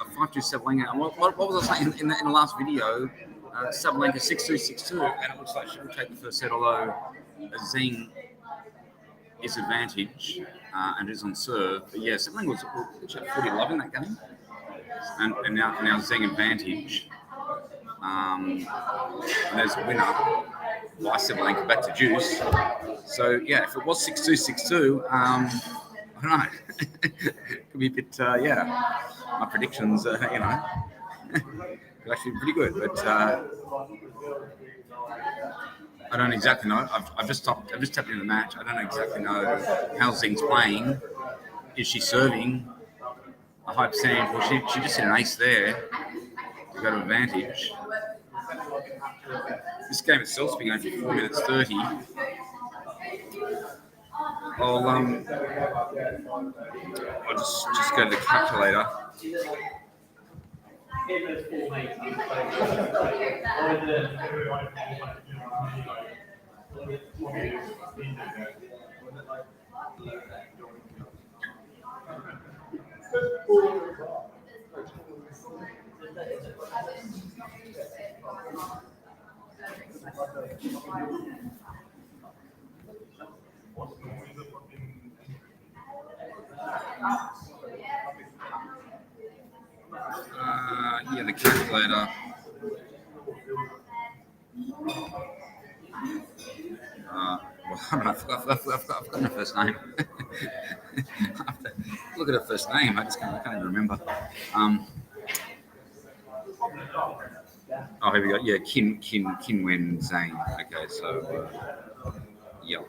5-2 Sabalenka. And what was I saying in the last video? Sabalenka 6-2, 6-2, and it looks like she will take the first set, although Zheng is advantage and is on serve. But yeah, Sabalenka was 40-love in that game, and now Zheng advantage. And there's a winner by Sabalenka back to Juice. So yeah, if it was 6-2, 6-2, I don't know. Could be a bit, my predictions, could actually be pretty good, but I don't exactly know. I've just tapped into the match. I don't exactly know how Zheng's playing. Is she serving a high percentage? Well, she just hit an ace there to go to advantage. This game itself's been going for 4 minutes 30. I'll just go to the calculator. The calculator. I don't know. I've forgotten her first name. I have to look at her first name. I can't even remember. Here we go. Yeah, Qin Wen Zhang. Okay, so yep.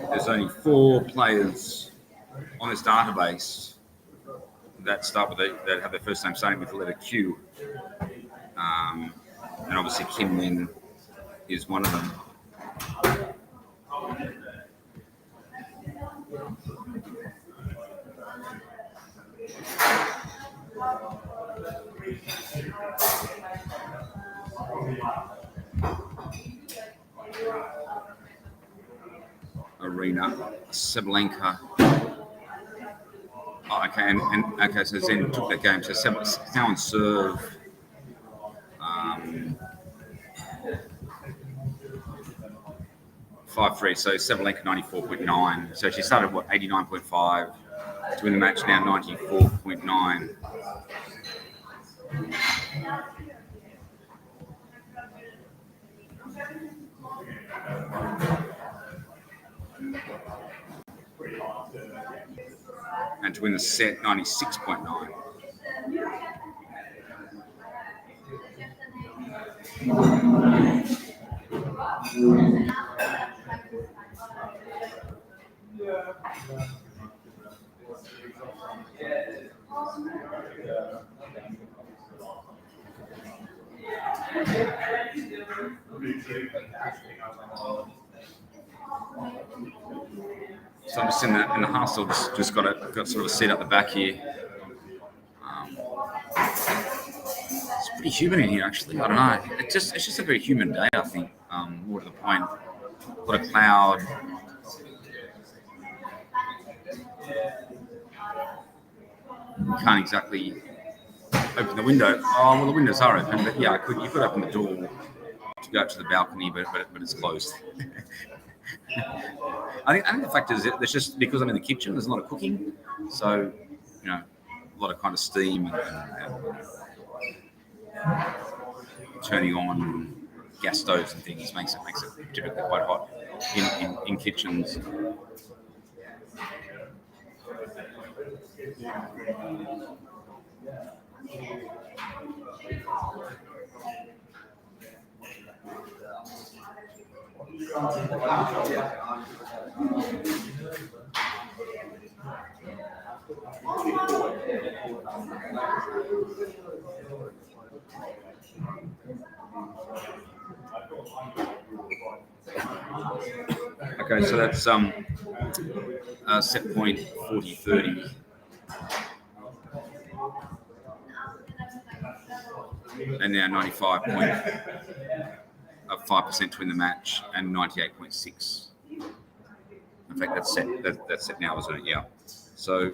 There's only 4 players on this database that that have their first name starting with the letter Q, and obviously Kim Lin is one of them. Arena, Sabalenka. Okay, so Zen took that game. So it's now on serve. 5-3. So Sabalenka 94.9. So she started 89.5 to win the match. Now 94.9. And to win the set, 96.9. So I'm just in the hustle, just got sort of a seat up the back here. It's pretty humid in here, actually. I don't know. It's just a very humid day, I think. More to the point, a lot of cloud. You can't exactly open the window. Oh, well, the windows are open, but yeah, you could open the door to go up to the balcony, but it's closed. I think the fact is that there's just, because I'm in the kitchen, there's a lot of cooking, so a lot of kind of steam and turning on gas stoves and things makes it typically quite hot in kitchens. Okay, so that's set point 40-30. And now 95.5% to win the match and 98.6. In fact, that's set. That's set now, isn't it? Yeah. So.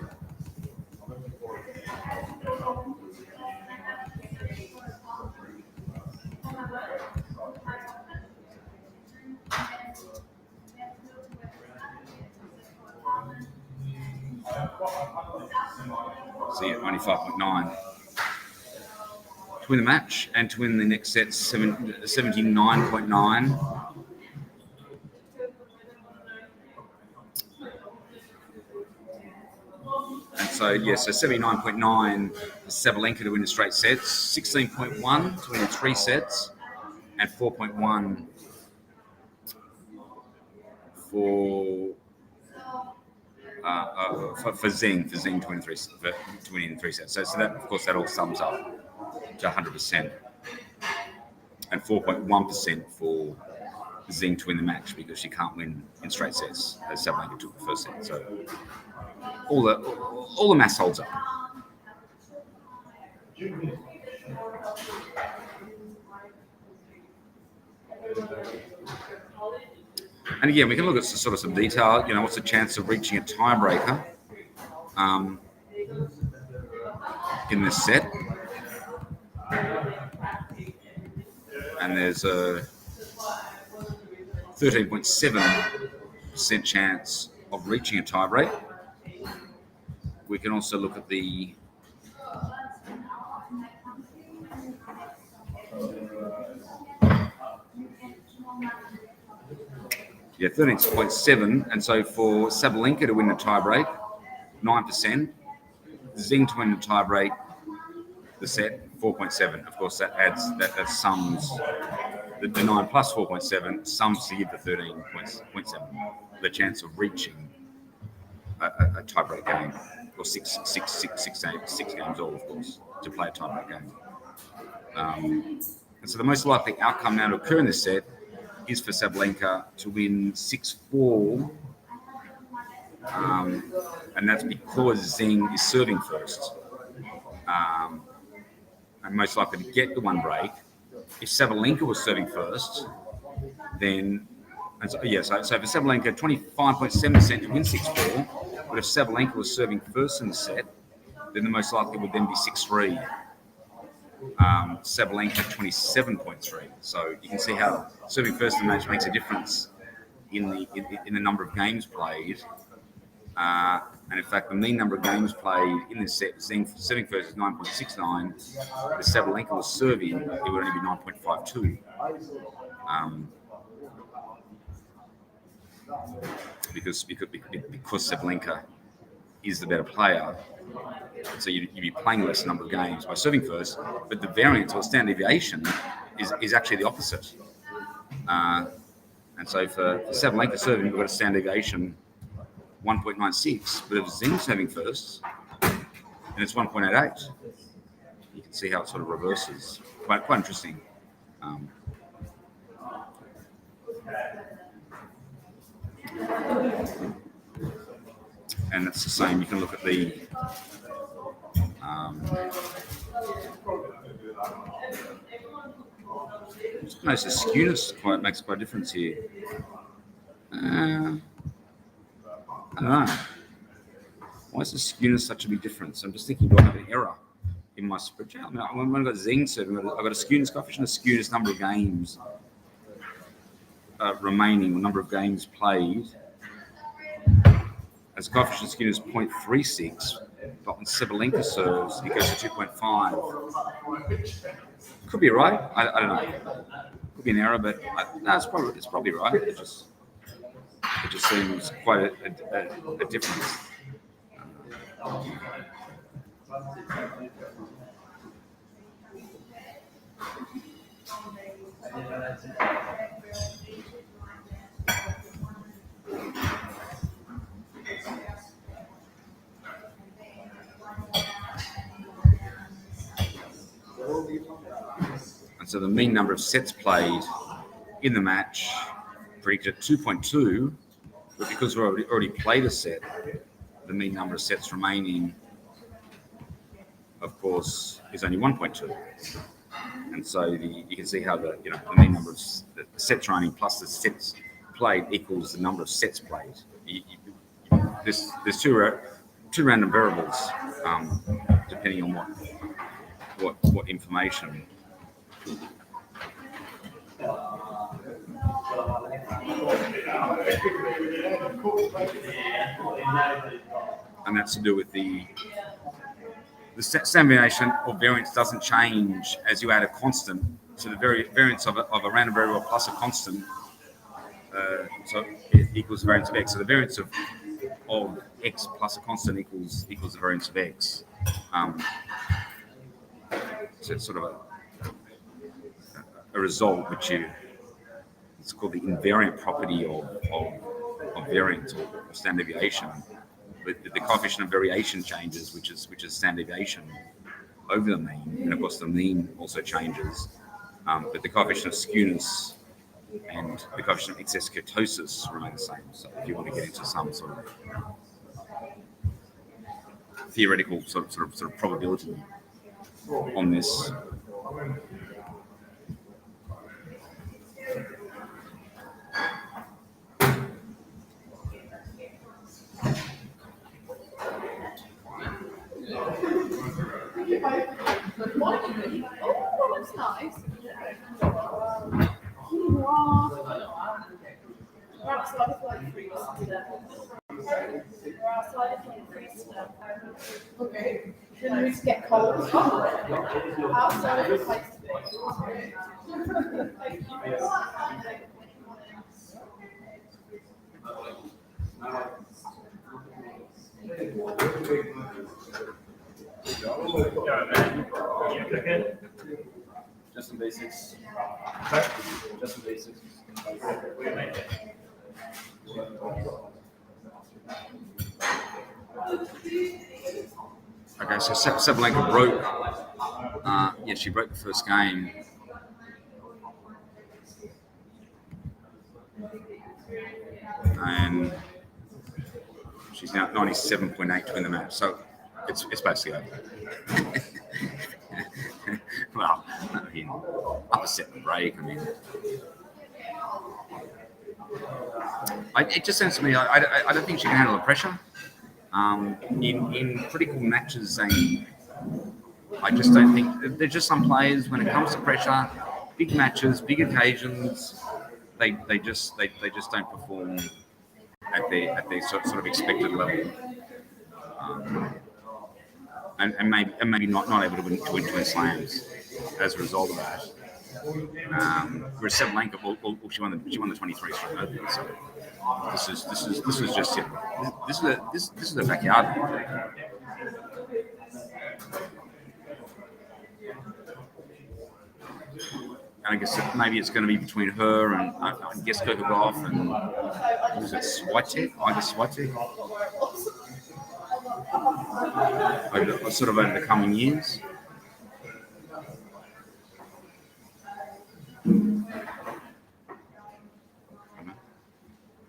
See at 95.9 to win the match and to win the next set 79.9. And so, so 79.9 for Sabalenka to win the straight sets, 16.1 to win the 3 sets, and 4.1 for Zheng to win in 3 sets. So that, of course, that all sums up to 100%, and 4.1% for Zheng to win the match because she can't win in straight sets as Sabalenka took the first set. So all the maths holds up. And again, we can look at sort of some detail. What's the chance of reaching a tiebreaker in this set? And there's a 13.7% chance of reaching a tiebreak. We can also look at the Yeah, 13.7, and so for Sabalenka to win the tiebreak, 9%. Zheng to win the tiebreak, the set, 4.7. Of course, that sums the 9 plus 4.7 sums to give the 13.7, the chance of reaching a tiebreak game, or six games all, of course, to play a tiebreak game. And so the most likely outcome now to occur in this set is for Sabalenka to win 6-4, and that's because Zheng is serving first, and most likely to get the one break. If Sabalenka was serving first, then so for Sabalenka, 25.7% to win 6-4, but if Sabalenka was serving first in the set, then the most likely would then be 6-3. Sabalenka 27.3. So you can see how serving first in the match makes a difference in the number of games played. And in fact, the mean number of games played in this set, serving first is 9.69. But if Sabalenka was serving, it would only be 9.52. Because Sabalenka is the better player. So you'd be playing less number of games by serving first, but the variance or standard deviation is actually the opposite. And so for Sabalenka serving, we've got a standard deviation 1.96, but if Zheng serving first, then it's 1.88. You can see how it sort of reverses. Quite interesting. And it's the same. You can look at the notice the skewness makes quite a difference here. I don't know. Why is the skewness such a big difference? I'm just thinking, do I have an error in my spreadsheet? When I've got Zheng serving, I've got a skewness coefficient, a skewness number of games remaining, or number of games played. As coefficient skewness 0.36, but when Sabalenka serves, it goes to 2.5. Could be right. I don't know. Could be an error, but it's probably right. It just seems quite a difference. And so the mean number of sets played in the match predicted 2.2, But because we've already played a set, the mean number of sets remaining, of course, is only 1.2. And so you can see how the mean number of the sets remaining plus the sets played equals the number of sets played. There's two random variables depending on what information. And that's to do with the standard deviation or variance doesn't change as you add a constant. So the variance of a random variable plus a constant, so it equals the variance of x. So the variance of x plus a constant equals the variance of x. So it's sort of a result which it's called the invariant property of variance or standard deviation. The coefficient of variation changes, which is standard deviation over the mean, and of course the mean also changes. But the coefficient of skewness and the coefficient of excess kurtosis remain the same. So if you want to get into some sort of theoretical sort of probability on this. Oh, that's nice. We're outside of like freeze today. We're outside of like freeze today. Okay. Then we just get cold. Outside of the place to be. Just some basics. Just some basics. Okay, so Sabalenka broke. She broke the first game. And she's now 97.8 to win the match. So it's basically over. Well, I mean, upper set and break. I mean, it just seems to me I don't think she can handle the pressure. In critical matches, I just don't think there's just some players when it comes to pressure, big matches, big occasions, they just don't perform at their sort of expected level. And maybe not able to win twin slams as a result of that. Whereas Sabalenka, she won the 23 straight open. So this is just it. This is a backyard. And I guess maybe it's going to be between her and I guess Kirkogov and who's it, Swiatek? Iga Swiatek. Over the coming years.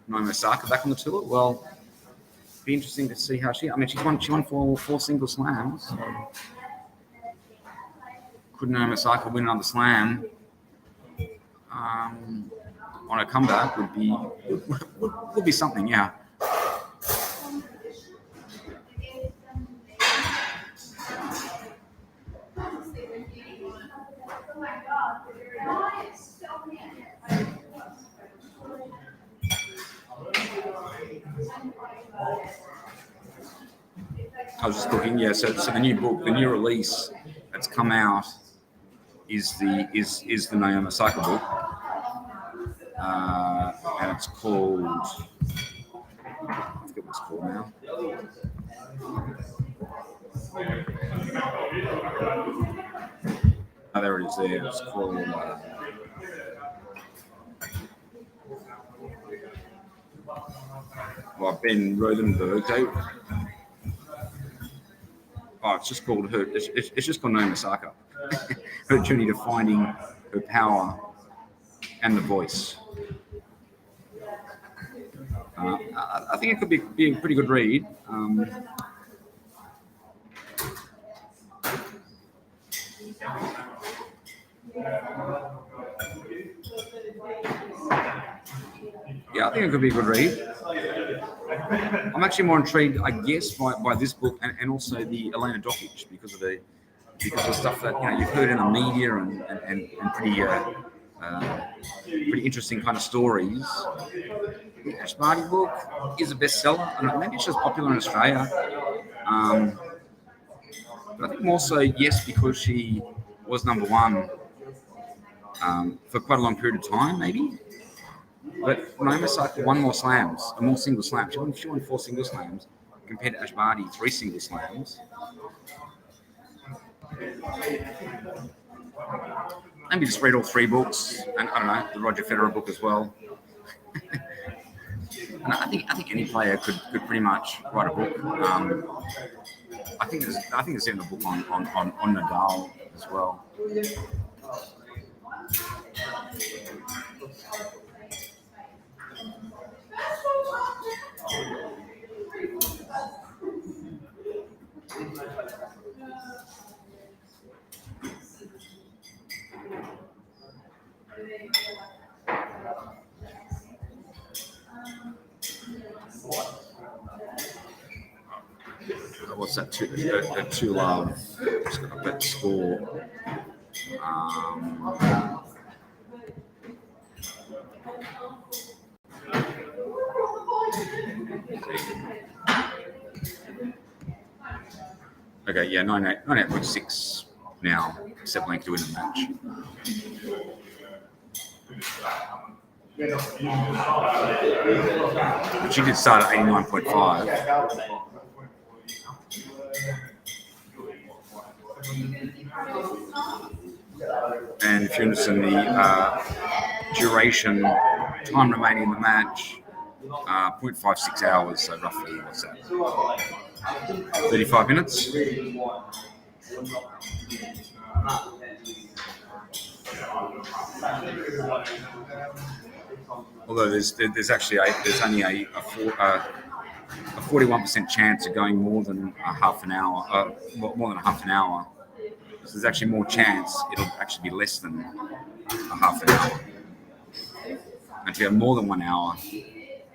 Naomi Osaka back on the tour. Well, be interesting to see how she won four single slams. So could Naomi Osaka win another slam? On a comeback would be something, yeah. I was just looking, yeah. So the new book, the new release that's come out is the Naomi Osaka book, and it's called. I forget what it's called now. Oh, there it is. There, it's called. Ben Rothenberg. It's just called her. It's just called Naomi Osaka. Her journey to finding her power and the voice. I think it could be a pretty good read. Yeah, I think it could be a good read. I'm actually more intrigued, I guess, by this book and also the Elena Dokic because of the stuff that you've heard in the media and pretty interesting kind of stories. The Ash Barty book is a bestseller. I don't know, maybe it's just popular in Australia. But I think more so, yes, because she was number one for quite a long period of time, maybe. But Naomi Osaka won more single slams. She won 4 single slams compared to Ash Barty, 3 single slams. Maybe just read all 3 books, and I don't know, the Roger Federer book as well. And I think any player could pretty much write a book. I think there's even a book on Nadal as well. What's that? Two love. Just got a bet score. Okay, yeah, 98.6 now. Sabalenka to win the match. But she did start at 89.5. And if you're interested in the duration, time remaining in the match, 0.56 hours, so roughly, what's that? 35 minutes. Although there's actually only a 41% chance of going more than a half an hour. More than a half an hour. So there's actually more chance it'll actually be less than a half an hour. And if you have more than 1 hour,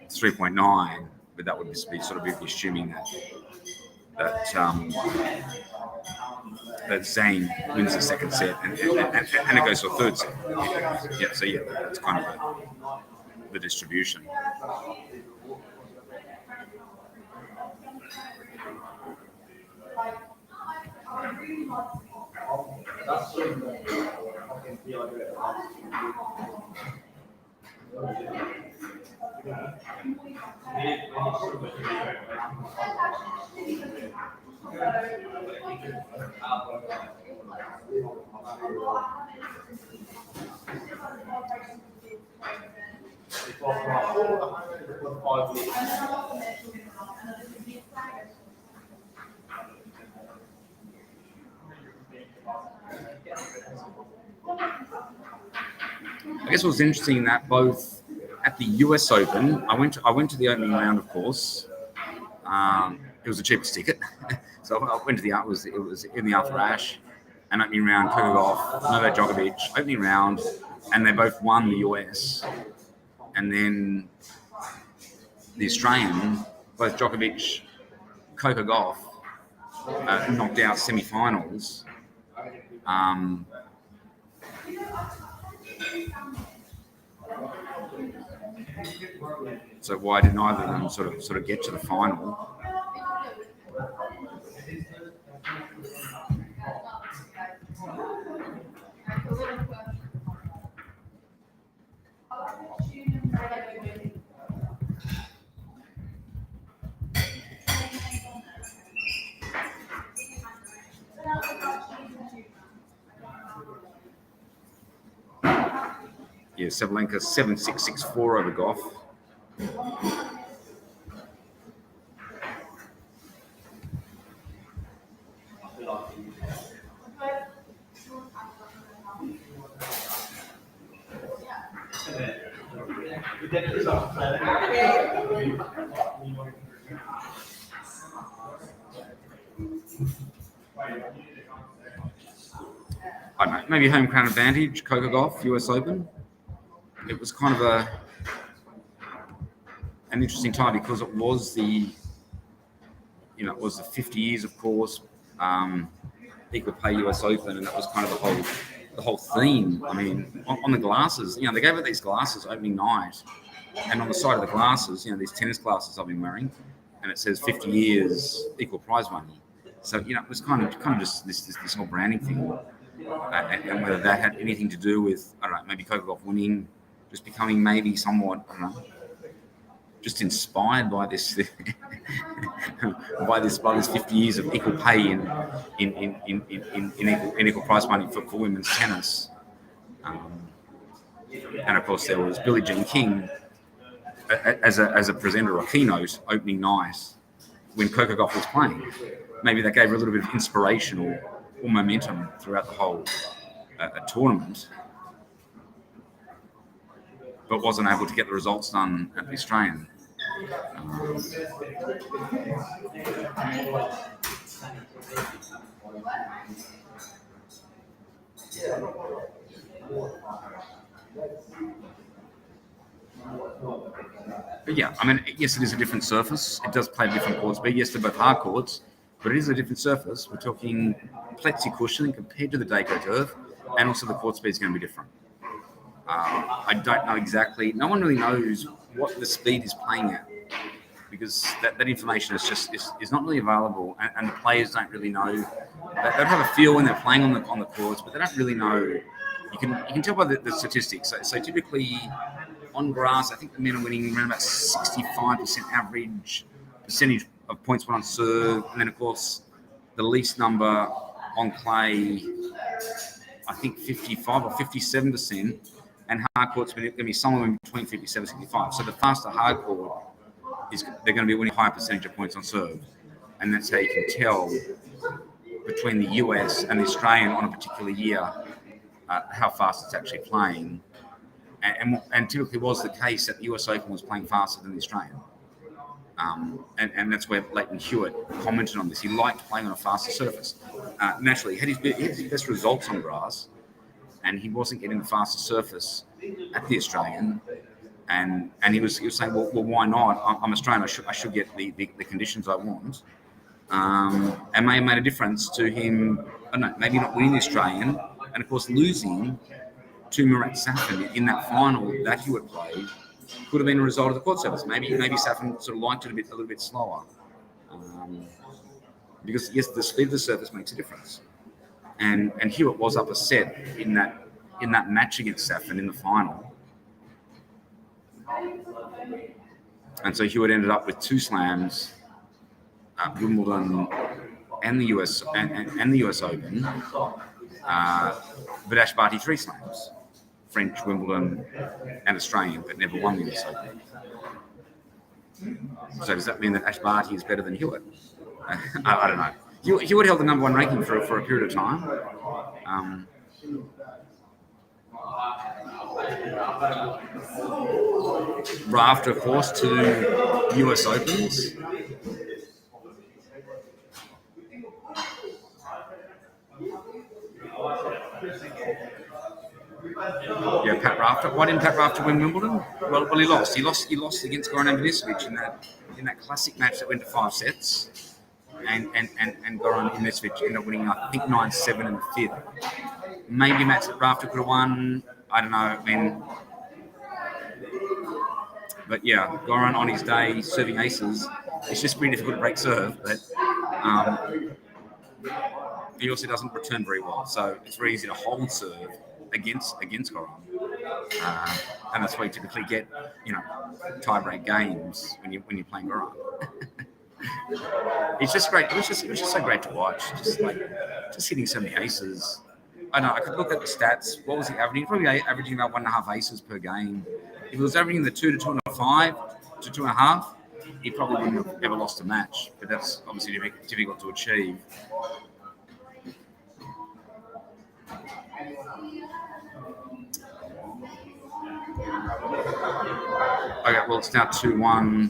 it's 3.9. But that would be sort of be assuming that Zhang wins the second set and it goes to a third set. Yeah, so yeah, that's kind of the distribution. I guess what was interesting that both at the US Open, I went to the opening round, of course. It was the cheapest ticket, so I went to it was in the Arthur Ashe, and opening round, Kyrgios, Novak Djokovic, opening round, and they both won the US. And then the Australian, both Djokovic, Coco Gauff, knocked out semi-finals. So why didn't either of them sort of get to the final? Yeah, Sabalenka 7-6, 6-4 over Gauff. I don't know, maybe home ground advantage, Coco Golf, US Open. It was kind of an interesting time because it was the 50 years, of course, equal pay US Open, and that was kind of the whole theme. I mean, on the glasses, they gave out these glasses opening night, and on the side of the glasses, these tennis glasses I've been wearing, and it says 50 years equal prize money. So it was kind of just this whole branding thing, and whether that had anything to do with, I don't know, maybe Coco Golf winning, just becoming maybe somewhat, I don't know, just inspired by this by this 50 years of equal pay in equal prize money for women's tennis. And of course there was Billie Jean King as a presenter or keynote opening night when Coco Golf was playing. Maybe that gave her a little bit of inspiration or momentum throughout the whole tournament, but wasn't able to get the results done at the Australian. But yeah, I mean, yes, it is a different surface. It does play different courts, but yes, they're both hard courts, but it is a different surface. We're talking plexi cushioning compared to the Dayco turf, and also the court speed is going to be different. I don't know exactly. No one really knows what the speed is playing at, because that information is not really available, and the players don't really know. They don't have a feel when they're playing on the courts, but they don't really know. You can tell by the statistics. So typically on grass, I think the men are winning around about 65% average percentage of points won on serve, and then of course the least number on clay, I think 55 or 57%, and hard courts are going to be somewhere in between 57 and 65. So the faster hard court they're going to be winning a higher percentage of points on serve, and that's how you can tell between the US and the Australian on a particular year how fast it's actually playing. And typically was the case that the US Open was playing faster than the Australian. And that's where Leighton Hewitt commented on this. He liked playing on a faster surface. Naturally, he had his best results on grass, and he wasn't getting the faster surface at the Australian. And he was saying, well, why not? I'm Australian. I should get the conditions I want. And may have made a difference to him. I don't know, maybe not winning the Australian, and of course losing to Murat Safin in that final that Hewitt played could have been a result of the court surface. Maybe Safin sort of liked it a little bit slower, because yes, the speed of the surface makes a difference. And Hewitt was up a set in that match against Safin in the final. And so Hewitt ended up with 2 slams, Wimbledon and the US and the US Open, but Ash Barty 3 slams, French, Wimbledon, and Australian, but never won the US Open. So does that mean that Ash Barty is better than Hewitt? I don't know. Hewitt held the number 1 ranking for a period of time. After, of course, 2 US Opens. Yeah, Pat Rafter. Why didn't Pat Rafter win Wimbledon? Well, he lost. He lost against Goran Ivanisevic in that classic match that went to 5 sets, and Goran Ivanisevic ended up winning, I think, 9-7 in the 5th. Maybe a match that Rafter could have won. I don't know. I mean, but yeah, Goran on his day serving aces. It's just pretty difficult to break serve, but he also doesn't return very well, so it's very easy to hold serve against Goran, and that's why you typically get tie-break games when you're playing Goran. It's just great. It was just so great to watch. Just hitting so many aces. I know I could look at the stats. What was he averaging? Probably averaging about 1.5 aces per game. If he was averaging the 2 to 2.5 to 2.5, he probably wouldn't have ever lost a match. But that's obviously difficult to achieve. Okay, well, it's now 2-1,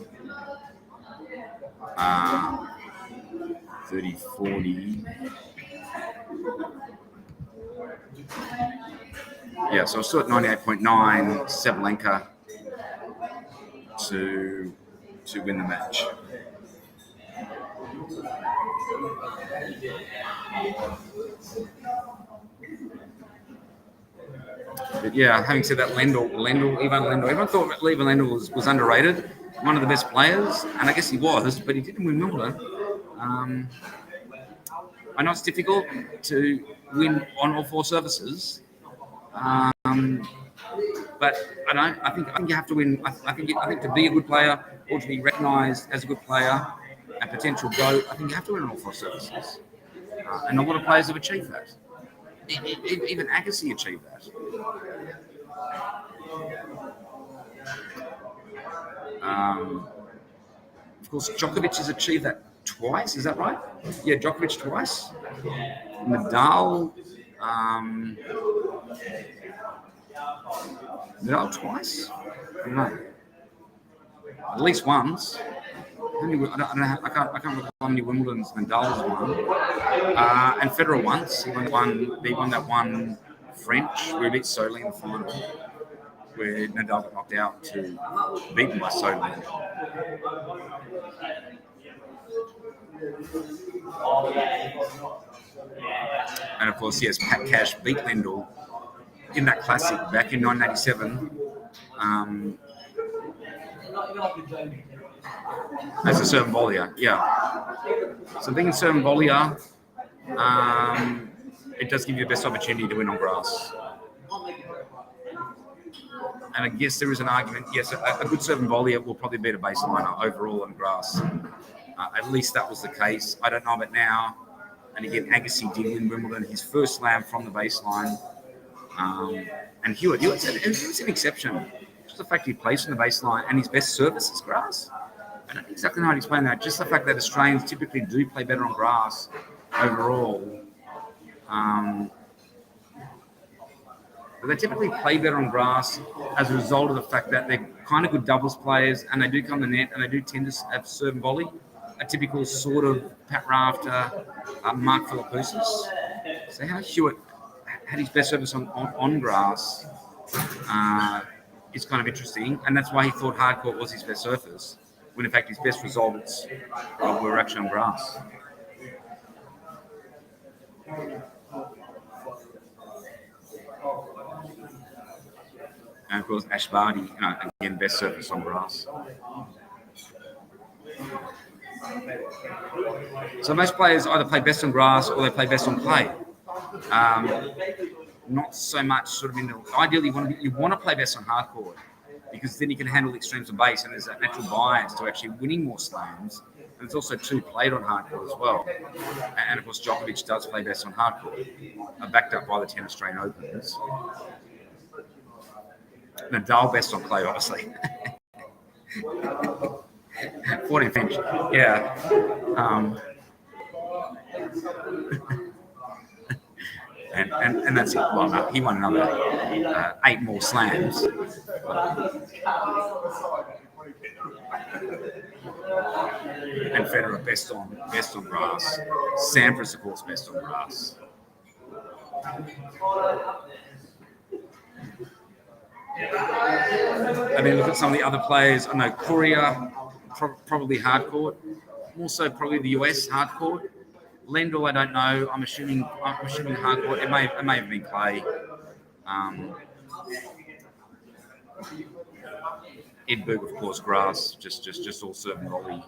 30-40. Yeah, so still at 98.9, Sabalenka to win the match. But yeah, having said that, Ivan Lendl, everyone thought Ivan Lendl was underrated, one of the best players, and I guess he was, but he didn't win Wimbledon. I know it's difficult to win on all four surfaces, but I think you have to win. I think to be a good player or to be recognised as a good player and potential GOAT, I think you have to win on all four surfaces, and a lot of players have achieved that. Even Agassi achieved that. Of course, Djokovic has achieved that twice. Is that right? Yeah, Djokovic twice. Nadal twice. I don't know. At least once. I don't know. I can't recall how many Wimbledons Nadal's won. And Federer once. He won that one French where he beat Solé in the final, where Nadal got knocked out to beat him by Solé. And of course, yes, Pat Cash beat Lendl in that classic back in 1987 as a serve volleyer. Yeah. So being a serve volleyer, it does give you the best opportunity to win on grass. And I guess there is an argument, yes, a good serve volleyer will probably beat a baseliner overall on grass. At least that was the case. I don't know about now. And again, Agassi did win Wimbledon, his first slam from the baseline. And Hewitt was an exception. Just the fact he plays from the baseline and his best service is grass. I don't exactly know how to explain that. Just the fact that Australians typically do play better on grass overall. But they typically play better on grass as a result of the fact that they're kind of good doubles players and they do come to the net and they do tend to have serve and volley. A typical sort of Pat Rafter, Mark Philippoussis. So how Hewitt had his best service on grass is kind of interesting, and that's why he thought hardcourt was his best surface, when in fact his best results were actually on grass. And of course, Ash Barty, again, best surface on grass. So most players either play best on grass or they play best on clay. Not so much sort of ideally you want to play best on hardcourt because then you can handle the extremes of base and there's that natural bias to actually winning more slams. And it's also too played on hardcourt as well. And of course, Djokovic does play best on hardcourt, backed up by the 10 Australian Opens. Nadal best on clay, obviously. 14th inch, yeah. And that's it. Well, no, he won another 8 more slams. And Federer best on grass. Sampras, of course, best on grass. I mean, look at some of the other players. I know Courier, probably hardcourt. Also, probably the US hardcourt. Lendl, I don't know. I'm assuming hardcourt. It may have been clay. Edberg, of course, grass. Just all serve and volley.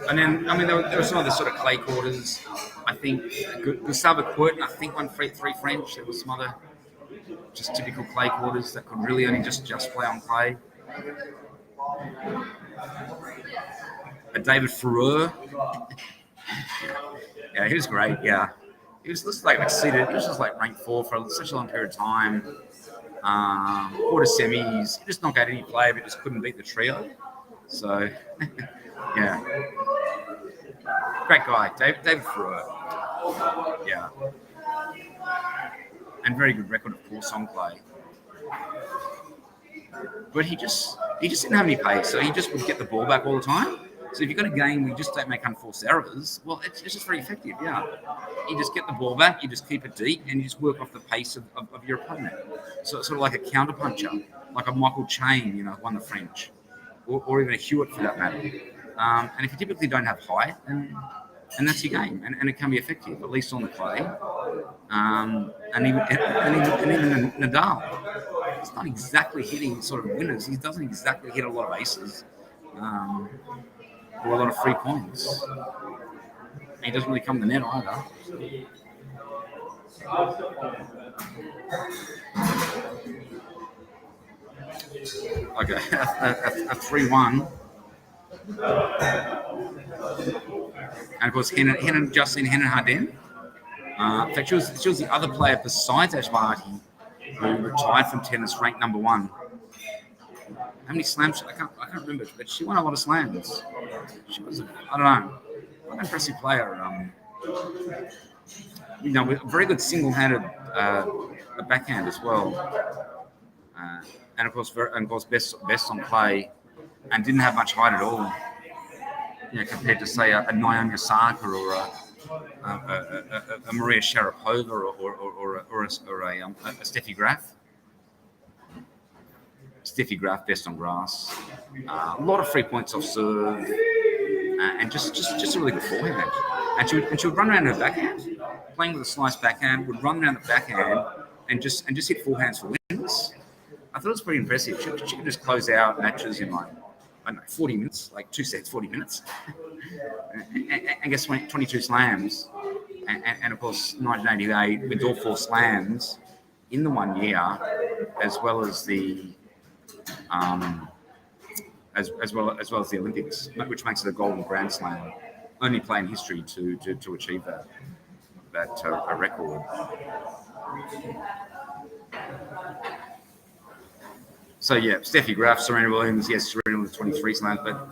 And then, I mean, there were some other sort of clay quarters. I think Gustave Quirton, I think, won 3 French. There was some other just typical clay quarters that could really only just play on clay. David Ferrer. Yeah, he was great, yeah. He was just like seated. He was just like ranked 4 for such a long period of time. Quarter semis. He just knocked out any player, but just couldn't beat the trio. So, yeah. Great guy, David Ferrer. Yeah. And very good record, of course, on clay. but he just didn't have any pace, so he just would get the ball back all the time. So if you've got a game where you just don't make unforced errors, well, it's just very effective, yeah. You just get the ball back, you just keep it deep, and you just work off the pace of your opponent. So it's sort of like a counter-puncher, like a Michael Chain, won the French, or even a Hewitt for that matter. And if you typically don't have height, and that's your game, and it can be effective, at least on the clay. And even Nadal, he's not exactly hitting sort of winners. He doesn't exactly hit a lot of aces. Or a lot of free points. He doesn't really come to the net either. Okay, a 3-1. And of course, Justine Henin-Hardenne. In fact, she was the other player besides Ash Barty who retired from tennis, ranked number 1. How many slams? I can't remember, but she won a lot of slams. She was, I don't know, an impressive player. With a very good single-handed backhand as well, and of course, best on play, and didn't have much height at all. Compared to say a Naomi Osaka or a Maria Sharapova or a Steffi Graf. Steffi Graf, best on grass. A lot of free points off serve, and just a really good forehand. And she would run around her backhand, playing with a slice backhand. Would run around the backhand and just hit forehands for wins. I thought it was pretty impressive. She could just close out matches in 40 minutes, like 2 sets, 40 minutes, and guess 22 slams. And of course, 1988 with all 4 slams in the 1 year, as well as the as well as the Olympics, which makes it a golden Grand Slam, only play in history to achieve that record. So yeah, Steffi Graf, Serena Williams, yes, Serena with 23 slams, but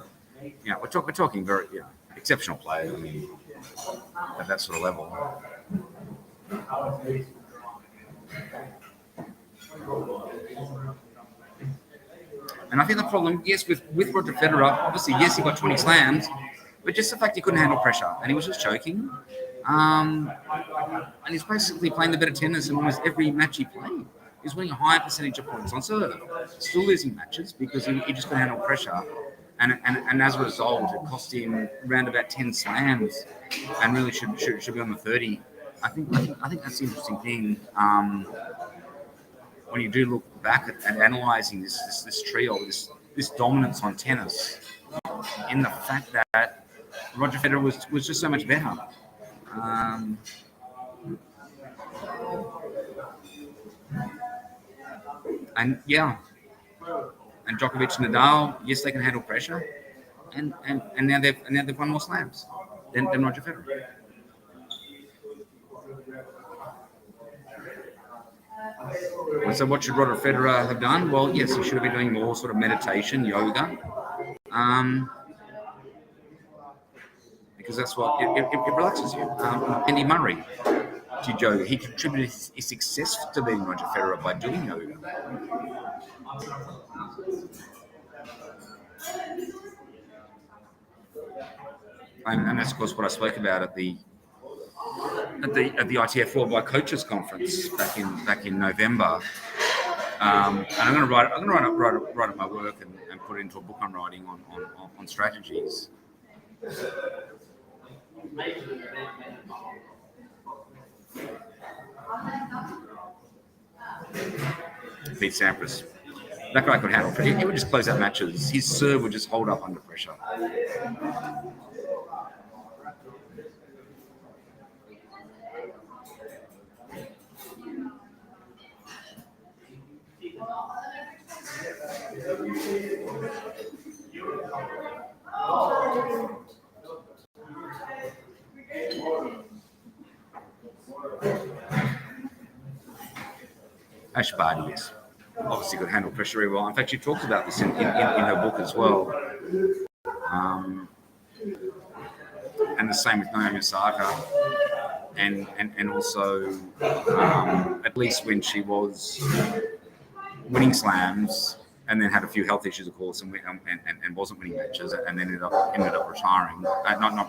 we're talking very exceptional players. I mean, at that sort of level. And I think the problem, yes, with Roger Federer, obviously, yes, he got 20 slams, but just the fact he couldn't handle pressure and he was just choking. And he's basically playing the better tennis in almost every match he played. He's winning a higher percentage of points on serve, still losing matches because he just couldn't handle pressure. And as a result, it cost him around about 10 slams and really should be on the 30. I think that's the interesting thing. When you do look back at analysing this trio, this dominance on tennis, in the fact that Roger Federer was just so much better. And Djokovic and Nadal, yes, they can handle pressure, and now they've won more slams than Roger Federer. And so what should Roger Federer have done? Well, yes, he should have been doing more sort of meditation, yoga, because that's what it relaxes you. Andy Murray did yoga. He contributed his success to beating Roger Federer by doing yoga. And that's of course what I spoke about at the ITF Worldwide Coaches Conference back in November. And I'm going to write up my work and put it into a book I'm writing on strategies. Pete Sampras. That guy could handle it. He would just close out matches. His serve would just hold up under pressure. Ash Barty, yes. Obviously could handle pressure very well. In fact, she talks about this in her book as well. And the same with Naomi Osaka. And also, at least when she was winning slams, and then had a few health issues, of course, and wasn't winning matches, and then ended up retiring. Not well,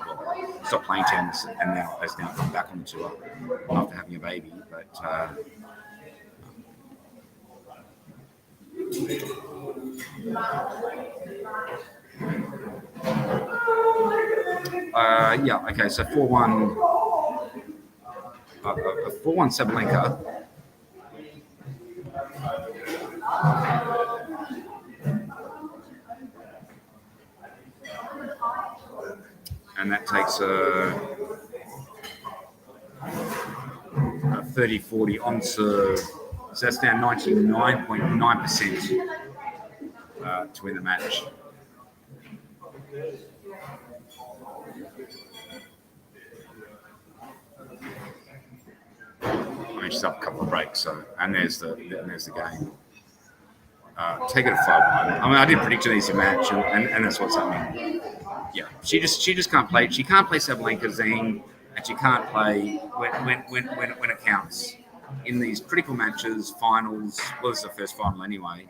stopped playing tennis, and now has come back on the tour after having a baby. But yeah, okay, so 4-1, 4-1 Sabalenka. And that takes a 30-40 on serve. So that's down 99.9% to win the match. I mean, she's up a couple of breaks, so and there's the game. Take it at 5-1. I mean, I did predict an easy match, and that's what's happening. Yeah, she just can't play. She can't play Sabalenka Zheng, and she can't play when it counts in these critical matches, finals. Well, it's the first final anyway.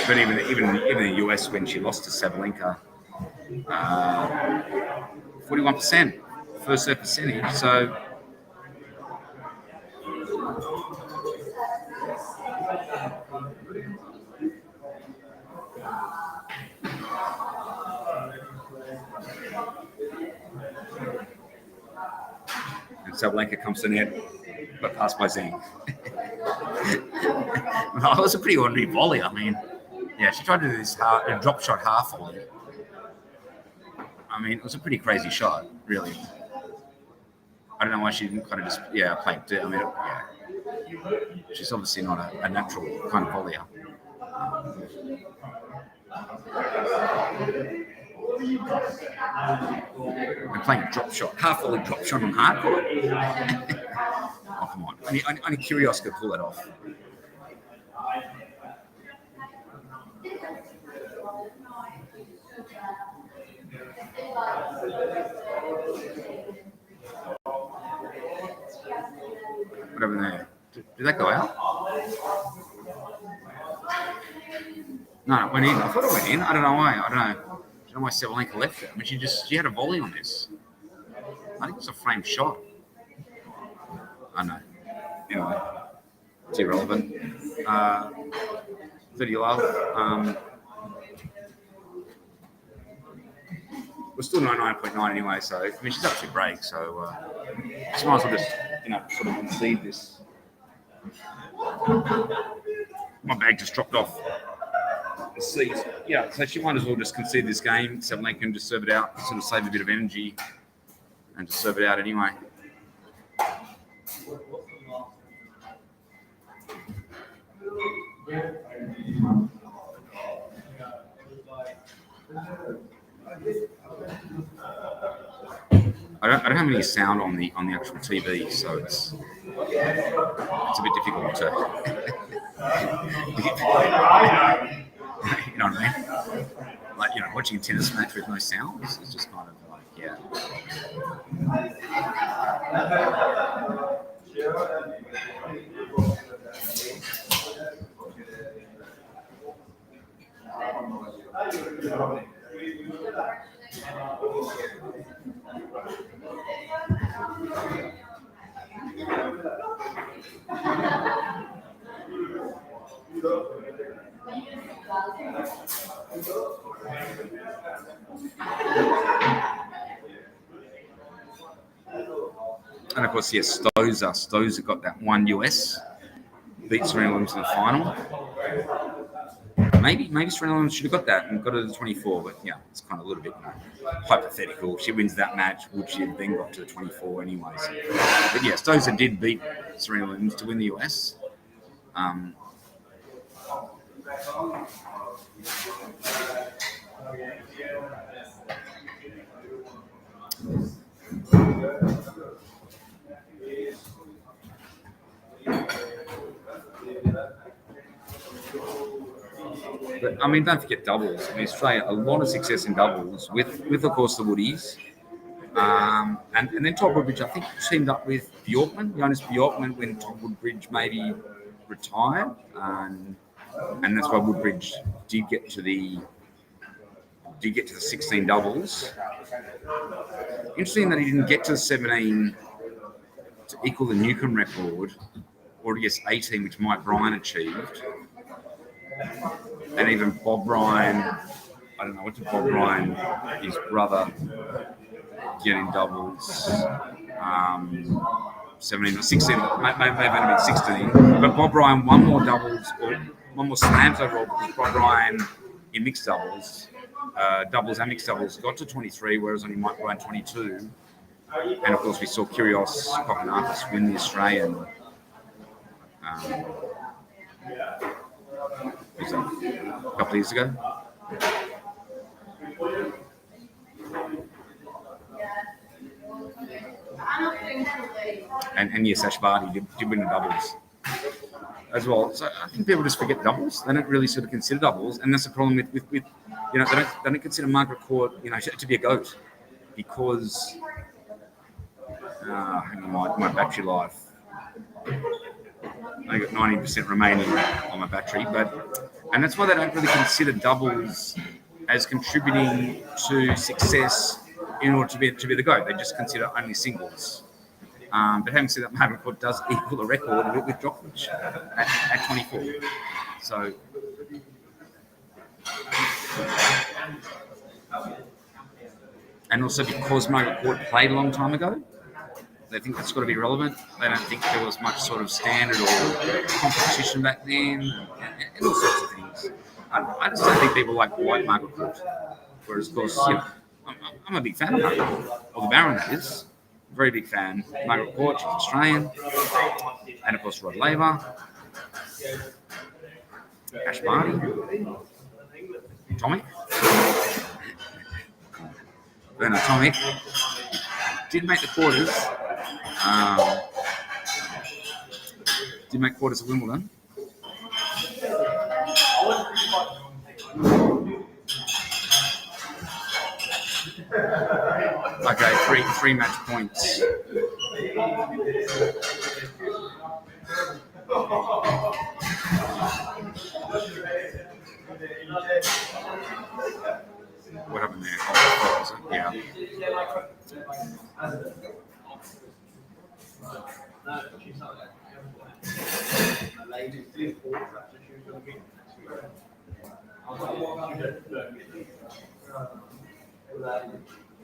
But even in the US when she lost to Sabalenka, 41% first serve percentage. So. And Sabalenka comes to net, but passed by Zheng. Well, it was a pretty ordinary volley. I mean, yeah, she tried to do this drop shot half volley. I mean, it was a pretty crazy shot, really. I don't know why she didn't kind of just play it. I mean, yeah, she's obviously not a natural kind of volleyer. And playing a drop shot, half volley drop shot on hardcourt. Oh, come on. Only Kyrgios could pull that off. What happened there? Did that go out? No, it went in. I thought it went in. I don't know why. I don't know why Sabalenka left it. I mean, she had a volley on this. I think it was a frame shot. I don't know. Anyway, it's irrelevant. 30 love. We're still 99.9 anyway, so I mean she's up to break, so she might as well just sort of concede this. My bag just dropped off the seat. Yeah, so she might as well just concede this game. Sabalenka can just serve it out, sort of save a bit of energy, and just serve it out anyway. I don't have any sound on the actual TV, so it's a bit difficult to you know what I mean? Like watching a tennis match with no sound is just kind of like And of course, yes, Stosur got that one US, beat Serena Williams in the final. Maybe Serena Williams should have got that and got it to 24, but yeah, it's kind of a little bit hypothetical. She wins that match, would she have then got to the 24 anyways? But yeah, Stosur did beat Serena Williams to win the US. But I mean, don't forget doubles. I mean, Australia, a lot of success in doubles with of course the Woodies. And then Todd Woodbridge, I think, teamed up with Bjorkman, Jonas Bjorkman, when Todd Woodbridge maybe retired, and that's why Woodbridge did get to the 16 doubles. Interesting that he didn't get to the 17 to equal the Newcombe record, or I guess 18, which Mike Bryan achieved. And even Bob Bryan, I don't know, what did Bob Bryan, his brother, get in doubles? 17 or 16, maybe only been 16. But Bob Bryan won more doubles, or one more slams overall, because Bob Bryan in mixed doubles, doubles and mixed doubles, got to 23, whereas only Mike Bryan 22. And of course, we saw Kyrgios Kokkinakis win the Australian. Was that a couple of years ago? And yes, Ash Barty did win the doubles as well. So I think people just forget doubles. They don't really sort of consider doubles, and that's the problem with they don't consider Margaret Court, to be a GOAT, because hang on, my battery life. I got 90% remaining on my battery, and that's why they don't really consider doubles as contributing to success in order to be the GOAT. They just consider only singles. But having said that, Margaret Court does equal the record with Djokovic at 24. So, and also because Margaret Court played a long time ago, they think that's got to be relevant. They don't think there was much sort of standard or competition back then, and all sorts of things. I just don't think people like Margaret Court. Whereas, of course, I'm a big fan of Margaret Court, or the Baron is. Very big fan. Margaret Court, she's Australian, and of course Rod Laver, Ash Barty, Tomic, Bernard Tomic did make the quarters. Did make quarters of Wimbledon. Okay, three match points. What happened there? Oh, was it? Yeah.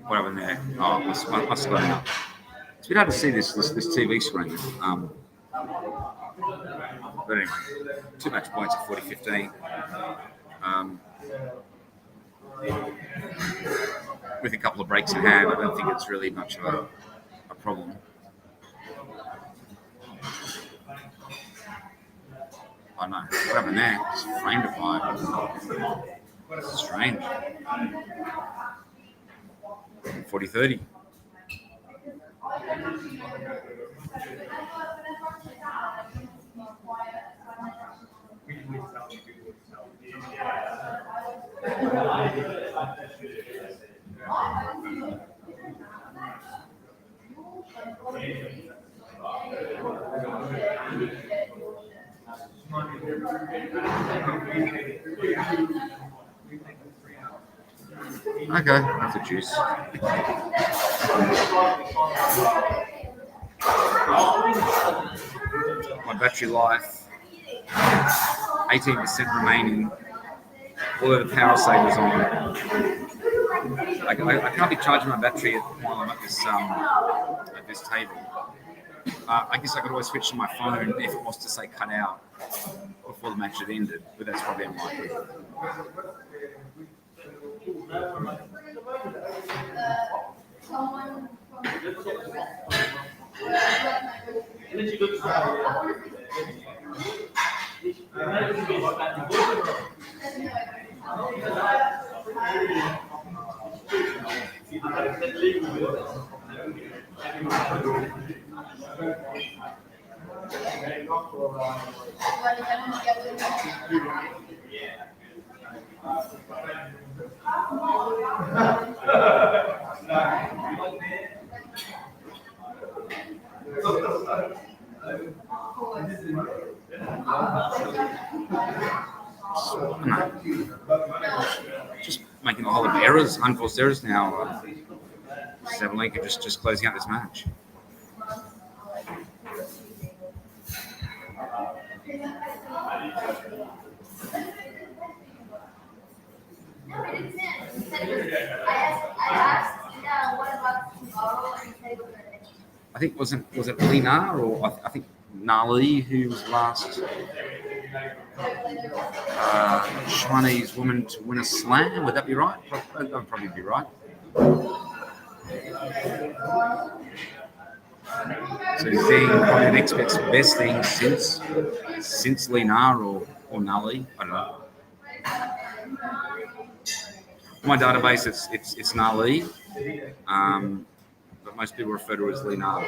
What happened there? Oh, must have gone up. It's a bit hard to see this TV screen. But anyway, 2 match points at 40-15. With a couple of breaks in hand, I don't think it's really much of a problem. I know. What happened there? It's framed a five. That's strange. 40-30. Okay, that's a juice. My battery life, 18% remaining. All of the power savers on. I can't be charging my battery while I'm at this table. I guess I could always switch to my phone if it was to say cut out before the match had ended, but that's probably unlikely. No, just making a whole lot of errors, unforced errors now. Sabalenka just closing out this match. I think was it Lina or I think Nali who was last Chinese woman to win a slam. Would that be right? That would probably be right. So Zheng probably the next best thing since Lina or Nali. I don't know. My database it's Nali, but most people refer to her as Lina.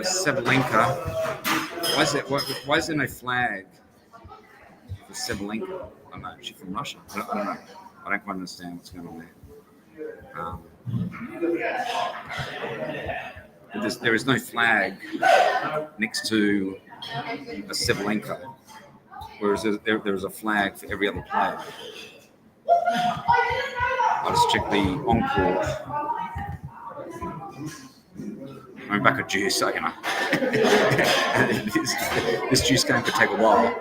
Sabalenka. Why is there no flag for Sabalenka? I don't know. Is she from Russia? I don't know. I don't quite understand what's going on there. There is no flag next to a Sabalenka, whereas there is a flag for every other player. I'll just check the encore. I'm back at juice, so, you know. this juice game could take a while.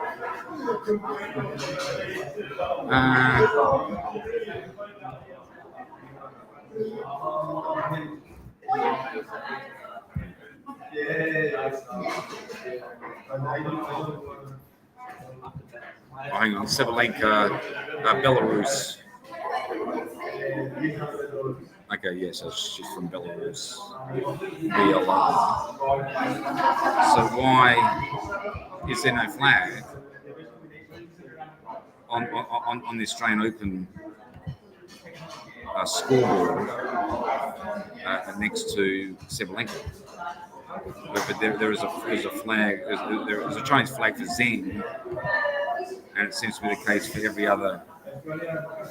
Hang on, Sabalenka, Belarus. Okay, yes, so she's from Belarus. BLR. So why is there no flag on the Australian Open scoreboard next to Sabalenka? But there is a flag. There is a Chinese flag for Zheng, and it seems to be the case for every other.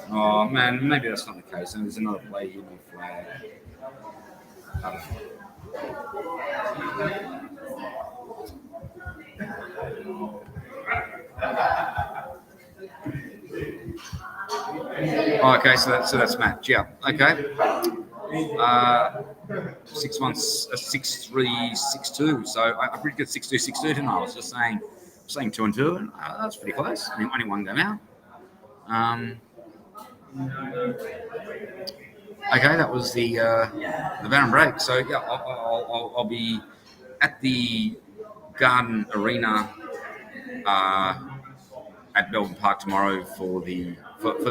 Oh man, maybe that's not the case. And there's another play here, no flag. Oh, okay, so that's match. Yeah. Okay. 6-1, 6-3, 6-2. So I pretty good 6-2, 6-2 tonight. I was just saying 2-2, and that's pretty close. Only one game out. Okay, that was the Baron break. So yeah, I'll be at the Garden Arena at Melbourne Park tomorrow for the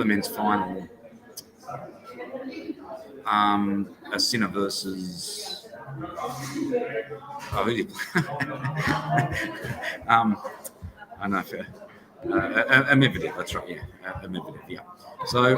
men's final. A Sinner versus who do you play? I don't know. A Medvedev, that's right. Yeah, a Medvedev. Yeah. So.